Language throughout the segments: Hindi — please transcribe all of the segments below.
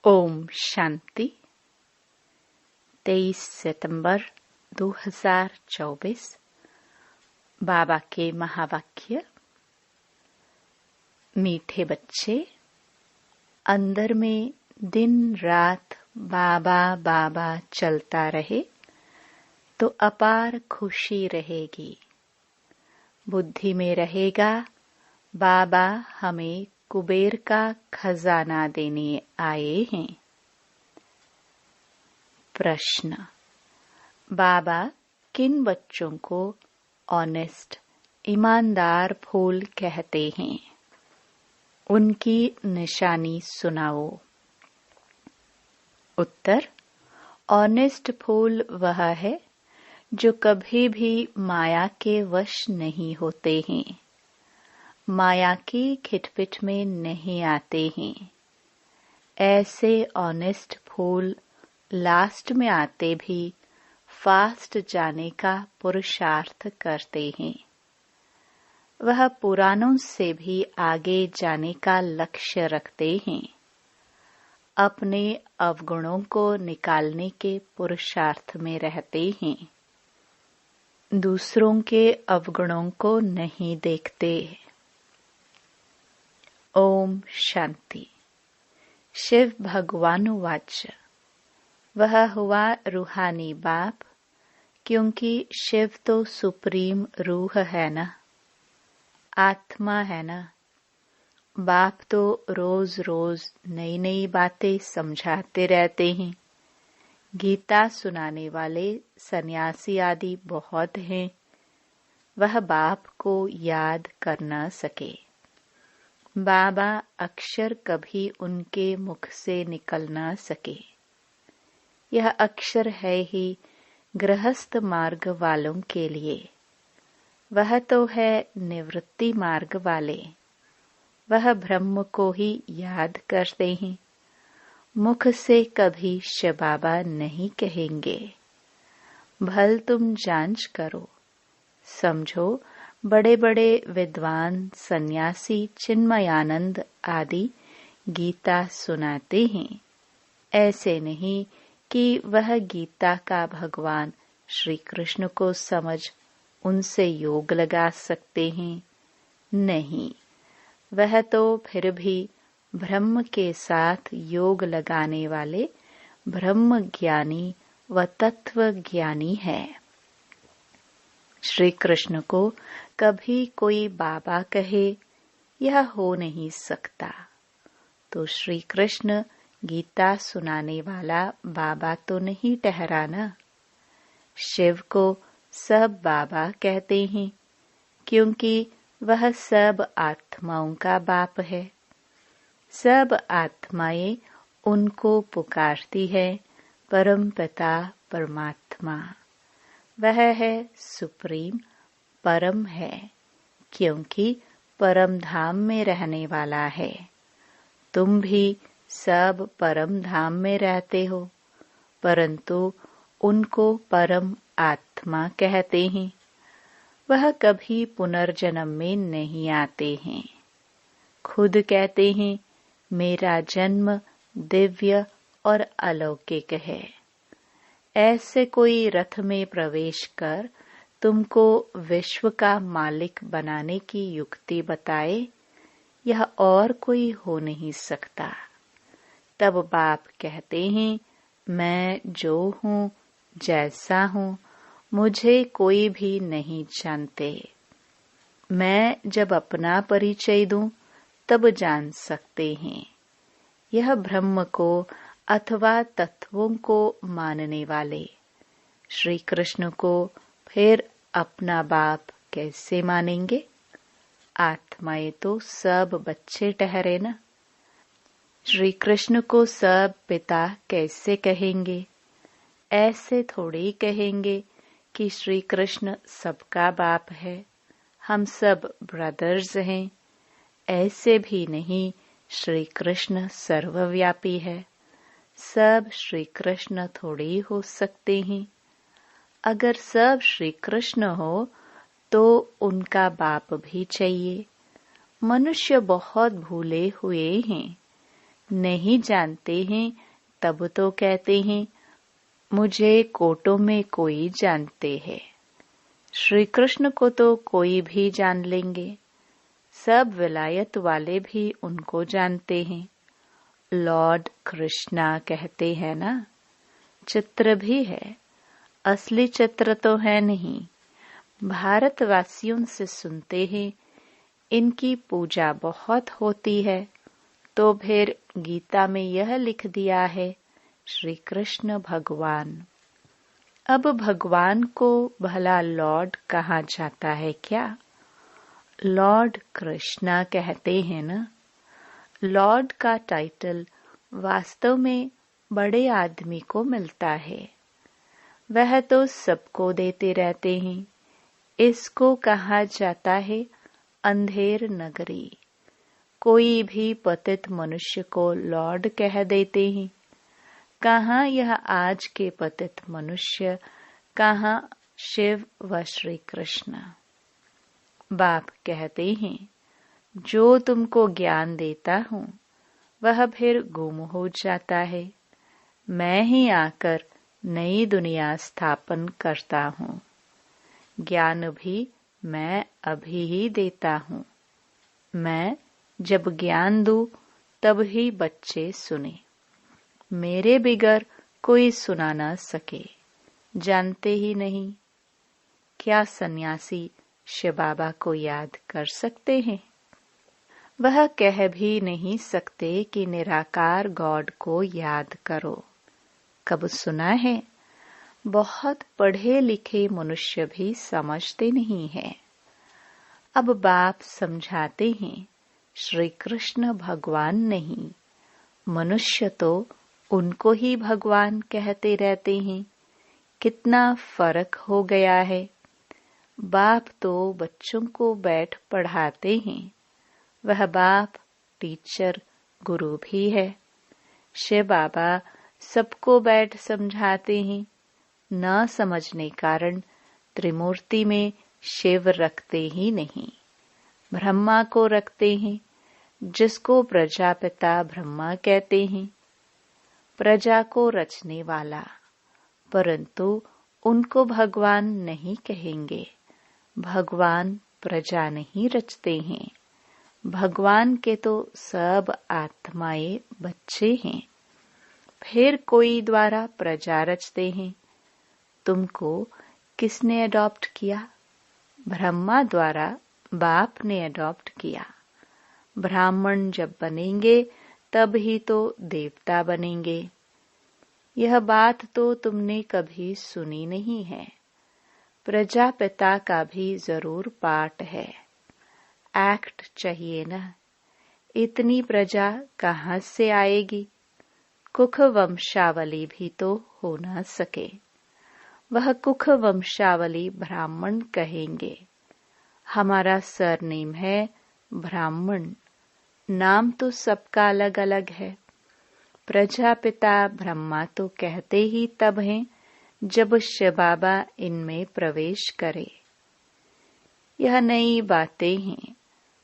ओम शांति। 23 सितंबर 2024। बाबा के महावाक्य। मीठे बच्चे, अंदर में दिन रात बाबा बाबा चलता रहे तो अपार खुशी रहेगी। बुद्धि में रहेगा बाबा हमें कुबेर का खजाना देने आए हैं। प्रश्न: बाबा किन बच्चों को ऑनेस्ट ईमानदार फूल कहते हैं? उनकी निशानी सुनाओ। उत्तर: ऑनेस्ट फूल वह है जो कभी भी माया के वश नहीं होते हैं, माया की खिटपिट में नहीं आते हैं। ऐसे ऑनेस्ट फूल लास्ट में आते भी फास्ट जाने का पुरुषार्थ करते हैं। वह पुरानों से भी आगे जाने का लक्ष्य रखते हैं। अपने अवगुणों को निकालने के पुरुषार्थ में रहते हैं। दूसरों के अवगुणों को नहीं देखते। ओम शांति। शिव भगवान वाच्य। वह हुआ रूहानी बाप, क्योंकि शिव तो सुप्रीम रूह है ना, आत्मा है ना। बाप तो रोज रोज नई नई बातें समझाते रहते हैं। गीता सुनाने वाले सन्यासी आदि बहुत हैं। वह बाप को याद कर न सके। बाबा अक्षर कभी उनके मुख से निकल न सके। यह अक्षर है ही गृहस्थ मार्ग वालों के लिए। वह तो है निवृत्ति मार्ग वाले। वह ब्रह्म को ही याद करते हैं। मुख से कभी शबाबा नहीं कहेंगे। भल तुम जांच करो, समझो। बड़े बड़े विद्वान सन्यासी चिन्मयानंद आदि गीता सुनाते हैं। ऐसे नहीं कि वह गीता का भगवान श्री कृष्ण को समझ उनसे योग लगा सकते हैं। नहीं, वह तो फिर भी ब्रह्म के साथ योग लगाने वाले ब्रह्म ज्ञानी व तत्व ज्ञानी है। श्री कृष्ण को कभी कोई बाबा कहे, यह हो नहीं सकता। तो श्री कृष्ण गीता सुनाने वाला बाबा तो नहीं ठहरा ना। शिव को सब बाबा कहते हैं, क्योंकि वह सब आत्माओं का बाप है। सब आत्माएं उनको पुकारती है परम पिता परमात्मा। वह है सुप्रीम, परम है, क्योंकि परम धाम में रहने वाला है। तुम भी सब परम धाम में रहते हो, परंतु उनको परम आत्मा कहते हैं। वह कभी पुनर्जन्म में नहीं आते हैं। खुद कहते हैं, मेरा जन्म दिव्य और अलौकिक है। ऐसे कोई रथ में प्रवेश कर तुमको विश्व का मालिक बनाने की युक्ति बताए, यह और कोई हो नहीं सकता। तब बाप कहते हैं, मैं जो हूँ, जैसा हूँ, मुझे कोई भी नहीं जानते। मैं जब अपना परिचय दूं, तब जान सकते हैं। यह ब्रह्म को अथवा तत्वों को मानने वाले श्री कृष्ण को फिर अपना बाप कैसे मानेंगे? आत्माएं तो सब बच्चे ठहरे ना। श्री कृष्ण को सब पिता कैसे कहेंगे? ऐसे थोड़ी कहेंगे कि श्री कृष्ण सबका बाप है, हम सब ब्रदर्स हैं। ऐसे भी नहीं, श्री कृष्ण सर्वव्यापी है। सब श्री कृष्ण थोड़ी हो सकते हैं। अगर सब श्री कृष्ण हो तो उनका बाप भी चाहिए। मनुष्य बहुत भूले हुए हैं। नहीं जानते हैं तब तो कहते हैं मुझे कोटों में कोई जानते हैं। श्री कृष्ण को तो कोई भी जान लेंगे, सब विलायत वाले भी उनको जानते हैं। लॉर्ड कृष्णा कहते हैं ना। चित्र भी है, असली चित्र तो है नहीं। भारतवासियों से सुनते हैं इनकी पूजा बहुत होती है, तो फिर गीता में यह लिख दिया है श्री कृष्ण भगवान। अब भगवान को भला लॉर्ड कहा जाता है क्या? लॉर्ड कृष्णा कहते हैं ना। लॉर्ड का टाइटल वास्तव में बड़े आदमी को मिलता है, वह तो सबको देते रहते हैं। इसको कहा जाता है अंधेर नगरी। कोई भी पतित मनुष्य को लॉर्ड कह देते हैं। कहाँ यह आज के पतित मनुष्य, कहाँ शिव व श्री कृष्ण। बाप कहते हैं जो तुमको ज्ञान देता हूँ वह फिर गुम हो जाता है। मैं ही आकर नई दुनिया स्थापन करता हूँ। ज्ञान भी मैं अभी ही देता हूँ। मैं जब ज्ञान दूं तब ही बच्चे सुने। मेरे बिगर कोई सुना न सके। जानते ही नहीं। क्या सन्यासी शिव बाबा को याद कर सकते हैं? वह कह भी नहीं सकते कि निराकार गॉड को याद करो। कब सुना है? बहुत पढ़े लिखे मनुष्य भी समझते नहीं हैं। अब बाप समझाते हैं श्री कृष्ण भगवान नहीं, मनुष्य तो उनको ही भगवान कहते रहते हैं। कितना फर्क हो गया है। बाप तो बच्चों को बैठ पढ़ाते हैं। वह बाप टीचर गुरु भी है। शिव बाबा सबको बैठ समझाते हैं। न समझने कारण त्रिमूर्ति में शिव रखते ही नहीं, ब्रह्मा को रखते हैं, जिसको प्रजापिता ब्रह्मा कहते हैं। प्रजा को रचने वाला, परंतु उनको भगवान नहीं कहेंगे। भगवान प्रजा नहीं रचते हैं। भगवान के तो सब आत्माएं बच्चे हैं। फिर कोई द्वारा प्रजा रचते हैं। तुमको किसने अडॉप्ट किया? ब्रह्मा द्वारा बाप ने अडॉप्ट किया। ब्राह्मण जब बनेंगे तब ही तो देवता बनेंगे। यह बात तो तुमने कभी सुनी नहीं है। प्रजापिता का भी जरूर पाठ है। एक्ट चाहिए ना। इतनी प्रजा कहाँ से आएगी? कुख वंशावली भी तो हो ना सके। वह कुख वंशावली ब्राह्मण कहेंगे। हमारा सरनेम है ब्राह्मण। नाम तो सबका अलग अलग है। प्रजापिता ब्रह्मा तो कहते ही तब हैं जब शिव बाबा इनमें प्रवेश करे। यह नई बातें हैं।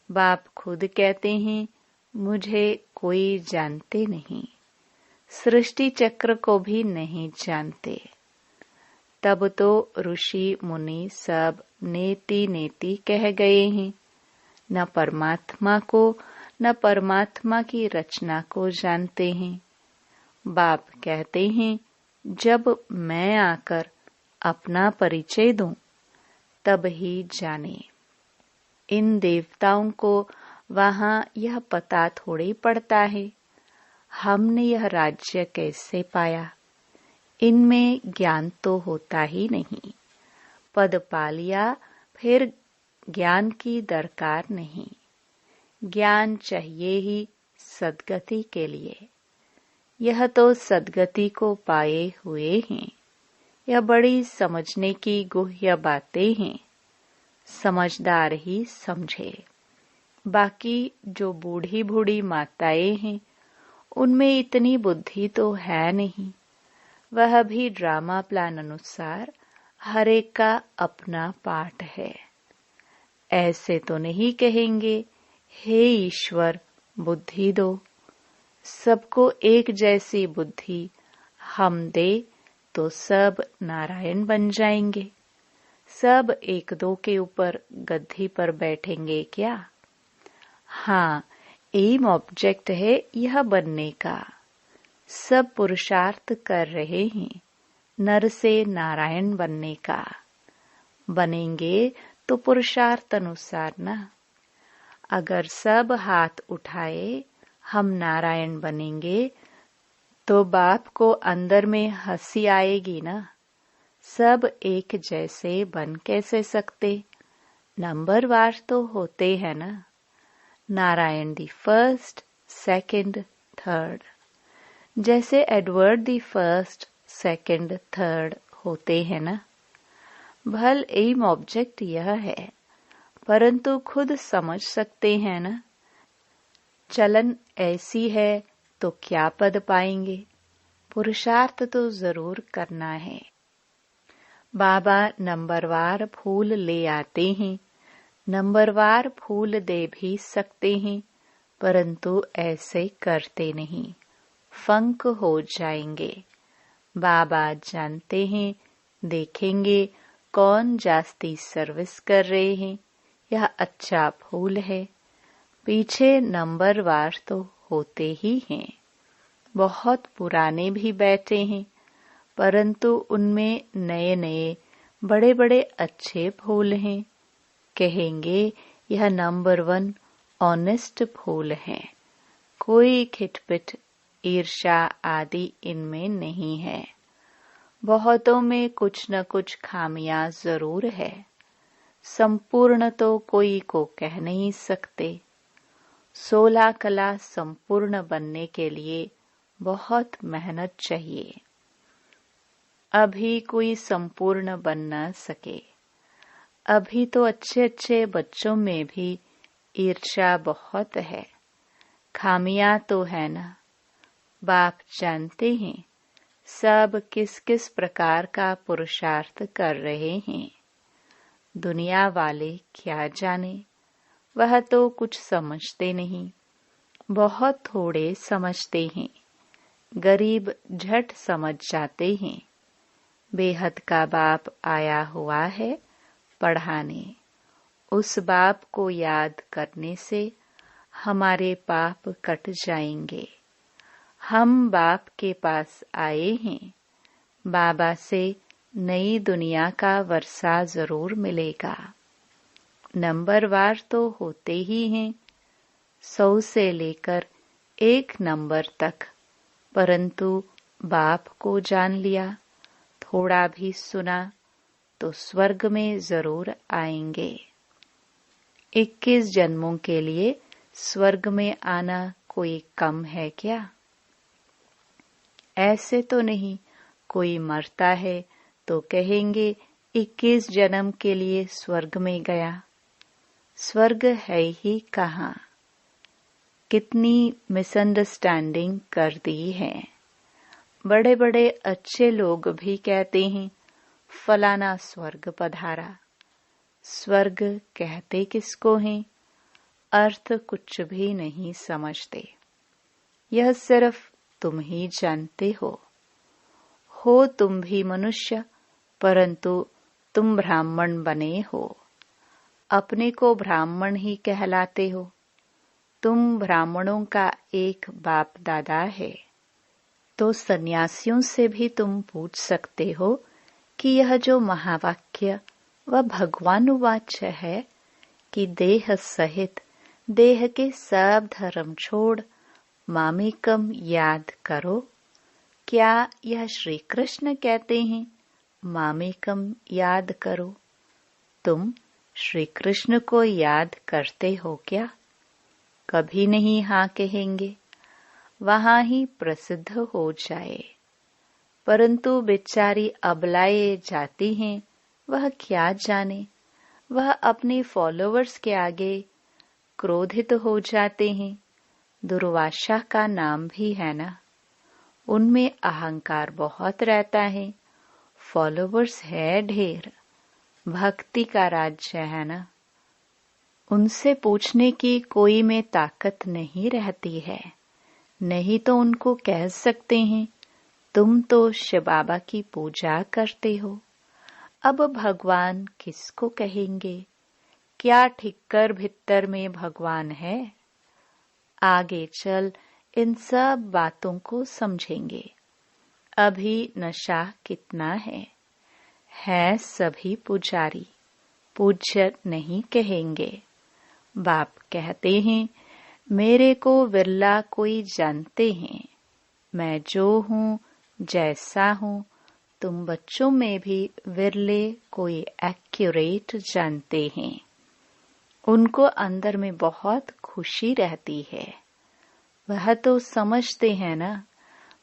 बाप खुद कहते हैं मुझे कोई जानते नहीं, सृष्टि चक्र को भी नहीं जानते। तब तो ऋषि मुनि सब नेति नेति कह गए हैं। न परमात्मा को न परमात्मा की रचना को जानते हैं। बाप कहते हैं जब मैं आकर अपना परिचय दूं तब ही जाने। इन देवताओं को वहां यह पता थोड़ी पड़ता है हमने यह राज्य कैसे पाया। इनमें ज्ञान तो होता ही नहीं। पद पा लिया फिर ज्ञान की दरकार नहीं। ज्ञान चाहिए ही सद्गति के लिए। यह तो सद्गति को पाए हुए हैं। यह बड़ी समझने की गुह्य बातें हैं। समझदार ही समझे। बाकी जो बूढ़ी बूढ़ी माताएं हैं उनमें इतनी बुद्धि तो है नहीं। वह भी ड्रामा प्लान अनुसार हर एक का अपना पाठ है। ऐसे तो नहीं कहेंगे हे ईश्वर बुद्धि दो। सबको एक जैसी बुद्धि हम दे तो सब नारायण बन जाएंगे। सब एक दो के ऊपर गद्दी पर बैठेंगे क्या? हाँ, एम ऑब्जेक्ट है यह बनने का। सब पुरुषार्थ कर रहे हैं नर से नारायण बनने का। बनेंगे तो पुरुषार्थ अनुसार ना। अगर सब हाथ उठाए हम नारायण बनेंगे तो बाप को अंदर में हंसी आएगी ना। सब एक जैसे बन कैसे सकते? नंबरवार तो होते हैं ना। Narayan the first, second, third, जैसे Edward the first, second, third होते हैं ना। भल एम ऑब्जेक्ट यह है, परंतु खुद समझ सकते हैं ना। चलन ऐसी है तो क्या पद पाएंगे? पुरुषार्थ तो जरूर करना है। बाबा नंबरवार फूल ले आते हैं, नंबरवार फूल दे भी सकते हैं, परंतु ऐसे करते नहीं, फंक हो जाएंगे। बाबा जानते हैं, देखेंगे कौन जास्ती सर्विस कर रहे हैं, यह अच्छा फूल है। पीछे नंबरवार तो होते ही हैं। बहुत पुराने भी बैठे हैं, परंतु उनमें नए नए बड़े बड़े अच्छे फूल हैं। कहेंगे यह नंबर 1 ऑनेस्ट फूल हैं। कोई खिटपिट, ईर्ष्या आदि इनमें नहीं है। बहुतों में कुछ न कुछ खामियां जरूर है। संपूर्ण तो कोई को कह नहीं सकते। 16 कला संपूर्ण बनने के लिए बहुत मेहनत चाहिए। अभी कोई संपूर्ण बन न सके। अभी तो अच्छे अच्छे बच्चों में भी ईर्ष्या बहुत है। खामियां तो है ना। बाप जानते हैं सब किस किस प्रकार का पुरुषार्थ कर रहे हैं। दुनिया वाले क्या जाने, वह तो कुछ समझते नहीं। बहुत थोड़े समझते हैं। गरीब झट समझ जाते हैं। बेहद का बाप आया हुआ है पढ़ाने। उस बाप को याद करने से हमारे पाप कट जाएंगे। हम बाप के पास आए हैं। बाबा से नई दुनिया का वर्षा जरूर मिलेगा। नंबरवार तो होते ही हैं, 100 से लेकर 1 नंबर तक, परंतु बाप को जान लिया, थोड़ा भी सुना तो स्वर्ग में जरूर आएंगे। 21 जन्मों के लिए स्वर्ग में आना कोई कम है क्या? ऐसे तो नहीं। कोई मरता है तो कहेंगे 21 जन्म के लिए स्वर्ग में गया। स्वर्ग है ही कहाँ? कितनी मिसअंडरस्टैंडिंग कर दी है। बड़े बड़े अच्छे लोग भी कहते हैं फलाना स्वर्ग पधारा। स्वर्ग कहते किसको हैं? अर्थ कुछ भी नहीं समझते। यह सिर्फ तुम ही जानते हो तुम भी मनुष्य, परंतु तुम ब्राह्मण बने हो। अपने को ब्राह्मण ही कहलाते हो। तुम ब्राह्मणों का एक बाप दादा है। तो सन्यासियों से भी तुम पूछ सकते हो कि यह जो महावाक्य वह भगवान वाच्य है कि देह सहित देह के सब धर्म छोड़ मामेकम याद करो। क्या यह श्री कृष्ण कहते हैं मामेकम याद करो? तुम श्री कृष्ण को याद करते हो क्या? कभी नहीं हाँ कहेंगे, वहां ही प्रसिद्ध हो जाए। परंतु बेचारी अबलाए जाती हैं, वह क्या जाने। वह अपने फॉलोअर्स के आगे क्रोधित हो जाते हैं। दुर्वासा का नाम भी है ना। उनमें अहंकार बहुत रहता है। फॉलोअर्स है ढेर। भक्ति का राज्य है ना। उनसे पूछने की कोई में ताकत नहीं रहती है। नहीं तो उनको कह सकते हैं, तुम तो शिव बाबा की पूजा करते हो। अब भगवान किसको कहेंगे? क्या ठिक्कर भित्तर में भगवान है? आगे चल इन सब बातों को समझेंगे। अभी नशा कितना है सभी पुजारी, पूज्य नहीं कहेंगे। बाप कहते हैं, मेरे को विरला कोई जानते हैं। मैं जो हूँ, जैसा हूँ, तुम बच्चों में भी विरले कोई एक्यूरेट जानते हैं। उनको अंदर में बहुत खुशी रहती है। वह तो समझते हैं ना,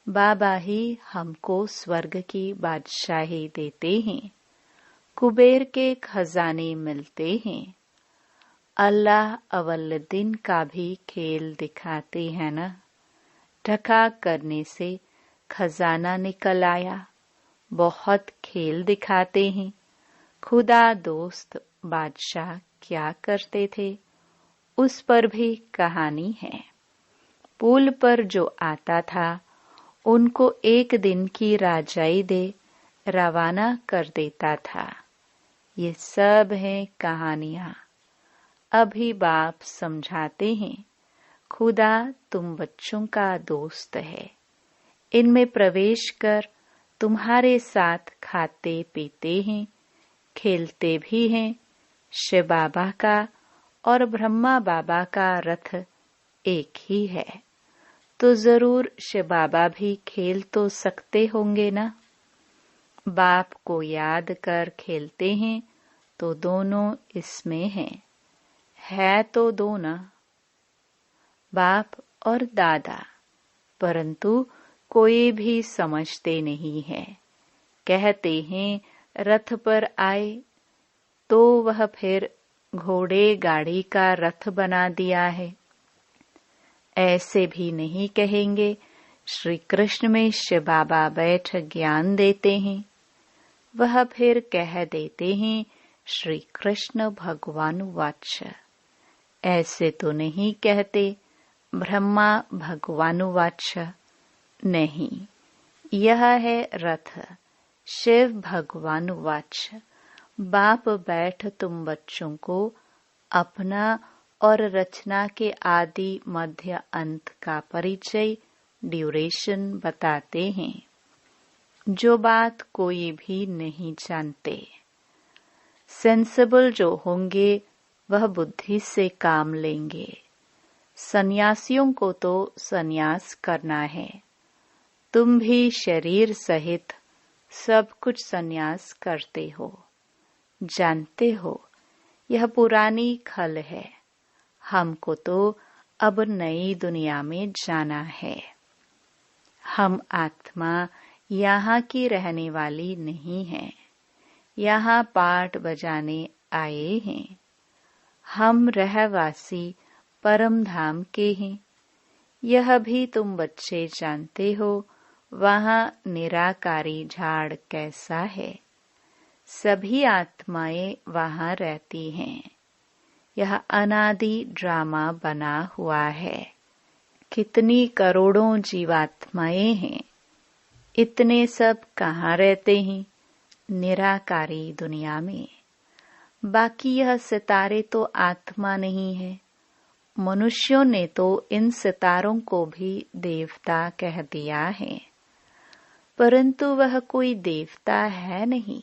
बाबा ही हमको स्वर्ग की बादशाही देते हैं, कुबेर के खजाने मिलते हैं। अल्लाह अव्वल दिन का भी खेल दिखाते हैं ना, ढका करने से खजाना निकल आया। बहुत खेल दिखाते हैं। खुदा दोस्त बादशाह क्या करते थे, उस पर भी कहानी है। पुल पर जो आता था, उनको एक दिन की राजाई दे रवाना कर देता था। ये सब है कहानियां। अभी बाप समझाते हैं, खुदा तुम बच्चों का दोस्त है। इनमें प्रवेश कर तुम्हारे साथ खाते पीते हैं, खेलते भी हैं। शिव बाबा का और ब्रह्मा बाबा का रथ एक ही है, तो जरूर शिव बाबा भी खेल तो सकते होंगे ना। बाप को याद कर खेलते हैं तो दोनों इसमें है तो दो ना, बाप और दादा, परंतु कोई भी समझते नहीं है। कहते हैं रथ पर आए तो वह फिर घोड़े गाड़ी का रथ बना दिया है। ऐसे भी नहीं कहेंगे श्री कृष्ण में शिव बाबा बैठ ज्ञान देते हैं। वह फिर कह देते हैं श्री कृष्ण भगवान वाच। ऐसे तो नहीं कहते ब्रह्मा भगवान वाच। नहीं, यह है रथ, शिव भगवान वाच। बाप बैठ तुम बच्चों को अपना और रचना के आदि मध्य अंत का परिचय ड्यूरेशन बताते हैं, जो बात कोई भी नहीं जानते। सेंसिबल जो होंगे वह बुद्धि से काम लेंगे। सन्यासियों को तो सन्यास करना है। तुम भी शरीर सहित सब कुछ सन्यास करते हो। जानते हो यह पुरानी खल है। हमको तो अब नई दुनिया में जाना है। हम आत्मा यहाँ की रहने वाली नहीं है। यहाँ पाठ बजाने आए हैं। हम रहवासी परम धाम के हैं। यह भी तुम बच्चे जानते हो, वहाँ निराकारी झाड़ कैसा है। सभी आत्माएं वहाँ रहती हैं। यह अनादि ड्रामा बना हुआ है। कितनी करोड़ों जीवात्माएं हैं। इतने सब कहाँ रहते हैं? निराकारी दुनिया में। बाकी यह सितारे तो आत्मा नहीं है। मनुष्यों ने तो इन सितारों को भी देवता कह दिया है, परंतु वह कोई देवता है नहीं।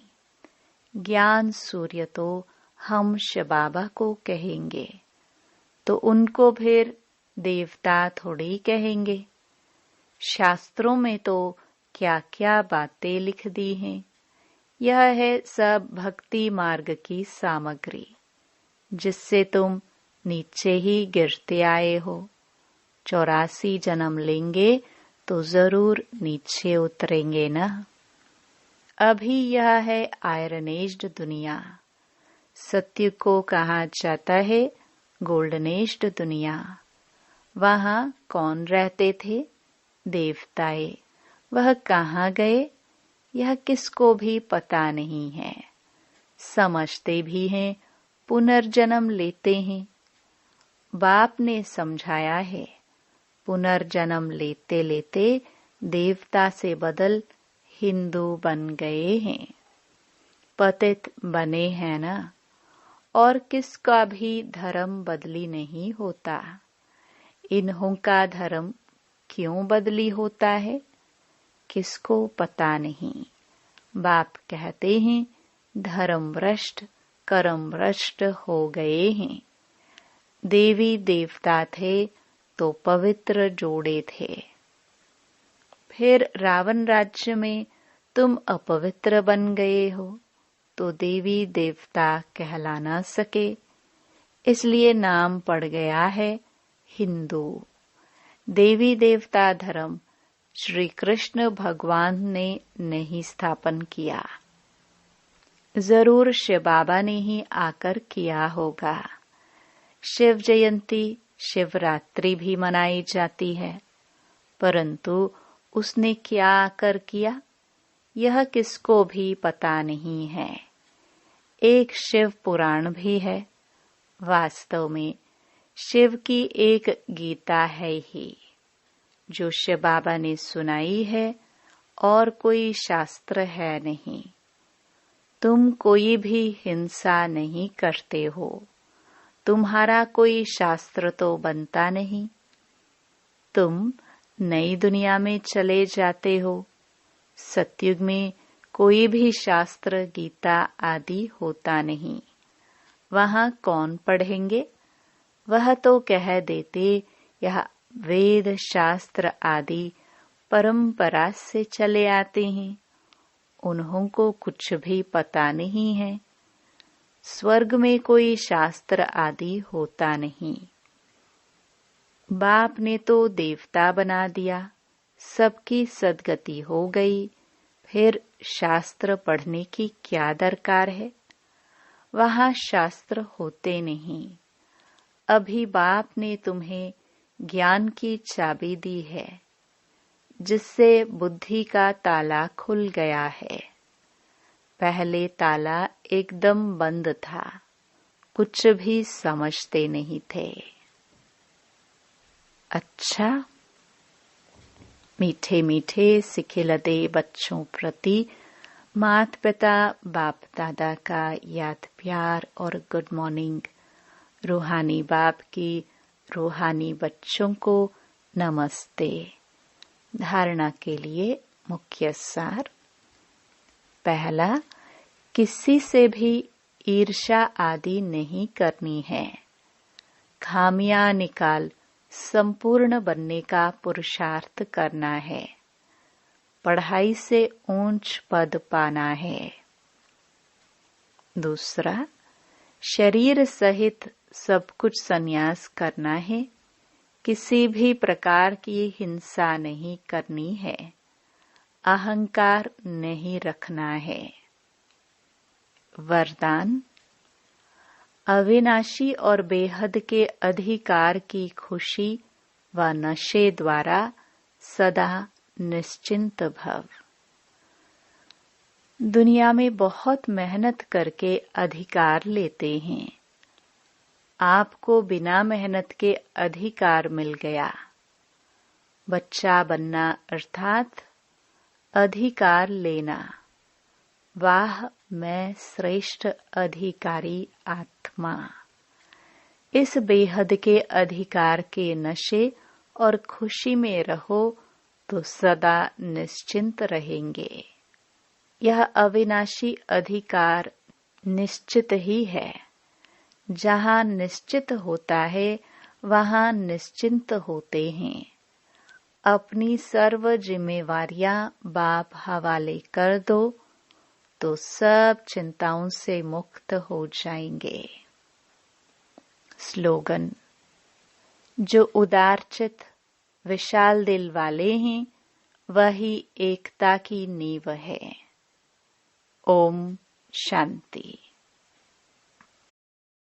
ज्ञान सूर्य तो हम शिव बाबा को कहेंगे, तो उनको फिर देवता थोड़ी कहेंगे। शास्त्रों में तो क्या क्या बातें लिख दी हैं। यह है सब भक्ति मार्ग की सामग्री, जिससे तुम नीचे ही गिरते आए हो। 84 जन्म लेंगे तो जरूर नीचे उतरेंगे ना। अभी यह है आयरन एज्ड दुनिया। सत्य को कहा जाता है गोल्डन एज्ड दुनिया। वहाँ कौन रहते थे? देवताएं। वह कहाँ गए? यह किसको भी पता नहीं है। समझते भी हैं, पुनर्जन्म लेते हैं। बाप ने समझाया है, पुनर्जन्म लेते लेते देवता से बदल हिंदू बन गए हैं, पतित बने हैं ना। और किसका भी धर्म बदली नहीं होता। इन्हों का धर्म क्यों बदली होता है, किसको पता नहीं। बाप कहते हैं धर्म भ्रष्ट कर्म भ्रष्ट हो गए हैं। देवी देवता थे तो पवित्र जोड़े थे, फिर रावण राज्य में तुम अपवित्र बन गए हो तो देवी देवता कहला न सके, इसलिए नाम पड़ गया है हिंदू। देवी देवता धर्म श्री कृष्ण भगवान ने नहीं स्थापन किया, जरूर शिव बाबा ने ही आकर किया होगा। शिव जयंती शिवरात्रि भी मनाई जाती है, परंतु उसने क्या आकर किया यह किसको भी पता नहीं है। एक शिव पुराण भी है, वास्तव में शिव की एक गीता है ही जो शिव बाबा ने सुनाई है, और कोई शास्त्र है नहीं। तुम कोई भी हिंसा नहीं करते हो, तुम्हारा कोई शास्त्र तो बनता नहीं। तुम नई दुनिया में चले जाते हो, सतयुग में कोई भी शास्त्र गीता आदि होता नहीं। वहाँ कौन पढ़ेंगे, वह तो कह देते यह वेद शास्त्र आदि परंपरा से चले आते हैं, उन्हों को कुछ भी पता नहीं है। स्वर्ग में कोई शास्त्र आदि होता नहीं। बाप ने तो देवता बना दिया, सबकी सदगति हो गई, फिर शास्त्र पढ़ने की क्या दरकार है। वहाँ शास्त्र होते नहीं। अभी बाप ने तुम्हें ज्ञान की चाबी दी है, जिससे बुद्धि का ताला खुल गया है। पहले ताला एकदम बंद था, कुछ भी समझते नहीं थे। अच्छा, मीठे मीठे सिखिलते बच्चों प्रति माता पिता बाप दादा का याद प्यार और गुड मॉर्निंग। रूहानी बाप की रूहानी बच्चों को नमस्ते। धारणा के लिए मुख्य सार। पहला, किसी से भी ईर्ष्या आदि नहीं करनी है। खामियां निकाल संपूर्ण बनने का पुरुषार्थ करना है। पढ़ाई से ऊंच पद पाना है। दूसरा, शरीर सहित सब कुछ संन्यास करना है। किसी भी प्रकार की हिंसा नहीं करनी है। अहंकार नहीं रखना है। वरदान, अविनाशी और बेहद के अधिकार की खुशी व नशे द्वारा सदा निश्चिंत भव। दुनिया में बहुत मेहनत करके अधिकार लेते हैं। आपको बिना मेहनत के अधिकार मिल गया। बच्चा बनना अर्थात अधिकार लेना। वाह, मैं श्रेष्ठ अधिकारी आत्मा। इस बेहद के अधिकार के नशे और खुशी में रहो तो सदा निश्चिंत रहेंगे। यह अविनाशी अधिकार निश्चित ही है। जहाँ निश्चित होता है वहाँ निश्चिंत होते हैं। अपनी सर्व जिम्मेवारियां बाप हवाले कर दो तो सब चिंताओं से मुक्त हो जाएंगे। स्लोगन, जो उदारचित विशाल दिल वाले हैं वही एकता की नींव है। ओम शांति।